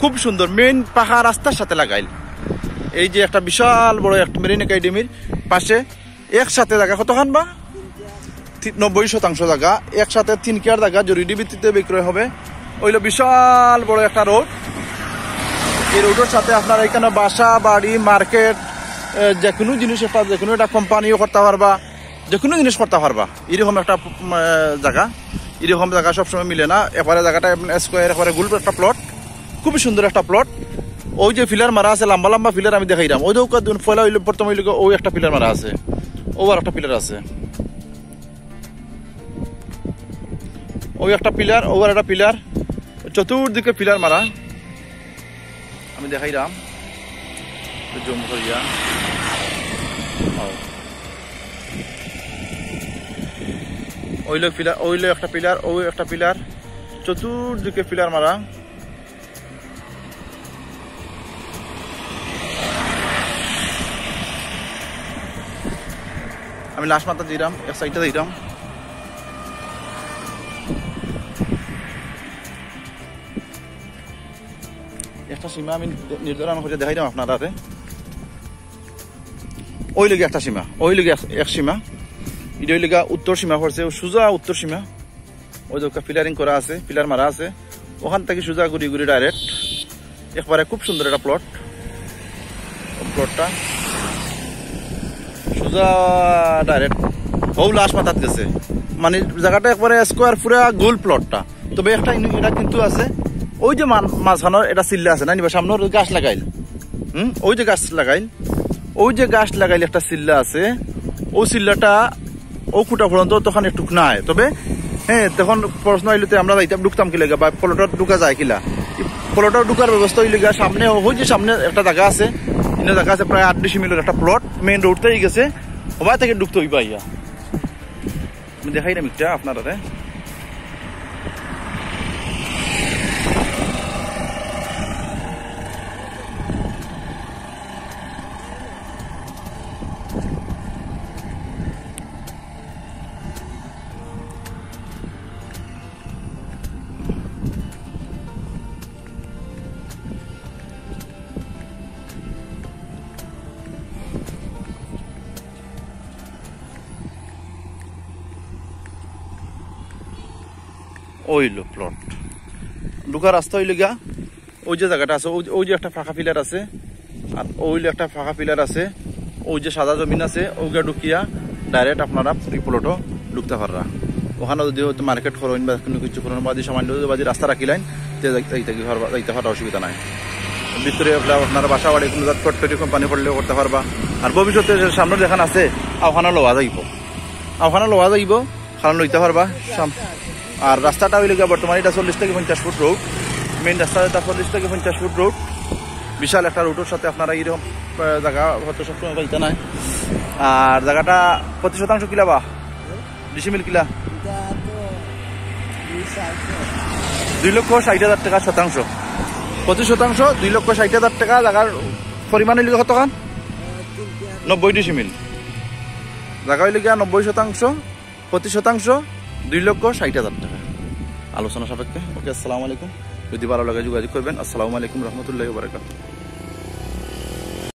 খুব সুন্দর মেইন পাকা রাস্তার সাথে লাগাইল। এই যে একটা বিশাল বড় একটা মেরিন একাডেমির পাশে একসাথে জায়গা কতখান বা 90% জায়গা একসাথে 3 কেয়ার জায়গা জরুরি ভিত্তিতে বিক্রয় হবে। ওইলো বিশাল বড় একটা রোড। এই রোডের সাথে আপনার এখানে বাসা বাড়ি মার্কেট যে কোনো জিনিস একটা যে কোনো একটা কোম্পানিও করতে পারবা, যে কোনো জিনিস করতে পারবা। এরকম একটা জায়গা, এরকম জায়গা সবসময় মিলে না। এবারে জায়গাটা স্কোয়ার এবারে গোল একটা প্লট, খুবই সুন্দর একটা প্লট। ওই যে ফিলার মারা আছে লম্বা লম্বা ফিলার আমি দেখাইলাম, ওই পয়লা হইলে প্রথম হইলে ওই একটা ফিলার মারা আছে, ওর একটা পিলার আছে, ওই একটা পিলার ওর একটা পিলার, চতুর্দিকে পিলার মারা আমি দেখাইলাম জুম করিয়া। ওইলো পিলার, ওইলো একটা পিলার, ওই একটা পিলার, চতুর্দিকে পিলার মারা। আমি লাস্ট মাথা দিলাম, এক সাইডটা দিলাম। একটা সীমা আমি নির্ধারণ করে দেখাইলাম আপনারা। ওই লেগে একটা সীমা, ওই লেগে এক সীমা, এটা লেগে উত্তর সীমা পড়ছে, সোজা উত্তর সীমা। ওই যে পিলারিং করা আছে, পিলার মারা আছে, ওখান থেকে সোজা ঘুরি ঘুরি ডাইরেক্ট একবারে খুব সুন্দর একটা প্লট। প্লটটা সোজা ডাইরেক্ট ও লাস্ট মাথাত গেছে, মানে জায়গাটা একবারে স্কোয়ার পুরা গোল প্লটটা। তবে একটা এটা কিন্তু আছে, ওই যে মাঝখানোর এটা চিল্লা আছে না নিবা সামনের গাছ লাগাইল, ওই যে গাছ লাগাইল, ওই যে গাছ লাগাইল একটা চিল্লা আছে, ও চিল্লাটা ও খুঁটা পর্যন্ত তখন একটু নাই। তবে হ্যাঁ তখন প্রশ্ন হইলে আমরা যাইতাম ঢুকতাম কি লাগে বা প্লটত ঢুকা যায় কিলা, প্লটত ঢুকার ব্যবস্থা হইলে সামনে ওই যে সামনে একটা জায়গা আছে, জায়গা আছে প্রায় 8-10 মিটার একটা প্লট মেইন রোডতেই গেছে, ওবাই থেকে ঢুকতে হইবা। ইয়া আমি দেখাই না মিটটা আপনারা। ওইলো প্লট ঢুকার রাস্তা হইলে গা ওই যে জায়গাটা আছে, ওই যে একটা ফাঁকা পিলার আছে, আর ওইলে একটা ফাঁকা পিলার আছে, ওই যে সাদা জমিন আছে, ওইটা ঢুকিয়া ডাইরেক্ট আপনারা এই প্লটও ঢুকতে পাররা। ওখানে যদি হয়তো মার্কেট করেন বা কোনো কিছু করেন বা সামান্য বাজি রাস্তা রাখিলেন যাইতে পারার অসুবিধা নাই। ভিতরে আপনারা বাসা বাড়ি কোনো ফ্যাক্টরি কোম্পানি পড়লেও করতে পারবা। আর ভবিষ্যতে সামনে যেখানে আছে ওখানে লওয়া যাইব, ওখানে লওয়া যাইব, খানা লইতে পারবা। আর রাস্তাটা হইলে বর্তমানে এটা 40 থেকে 50 ফুট রোড, মেইন রাস্তাটা 40 থেকে 50 ফুট রোড, বিশাল একটা রোডের সাথে আপনারা এইরকম জায়গা হয়তো সবসময় পাইতে নাই। আর জায়গাটা 25% কিলা বা ডিসিমিল কিলা 2,60,000 টাকা শতাংশ, 25% 2,60,000 টাকা জায়গার পরিমাণ হইলে কত খান 90 ডিসিমিল জায়গা হইলে 90%, 25% 2,60,000 টাকা আলোচনা সাপেক্ষে। ওকে, আসসালামু আলাইকুম। যদি ভালো লাগে যোগাযোগ করবেন। আসসালামু আলাইকুম রহমতুল্লাহি ওয়া বারাকাতুহু।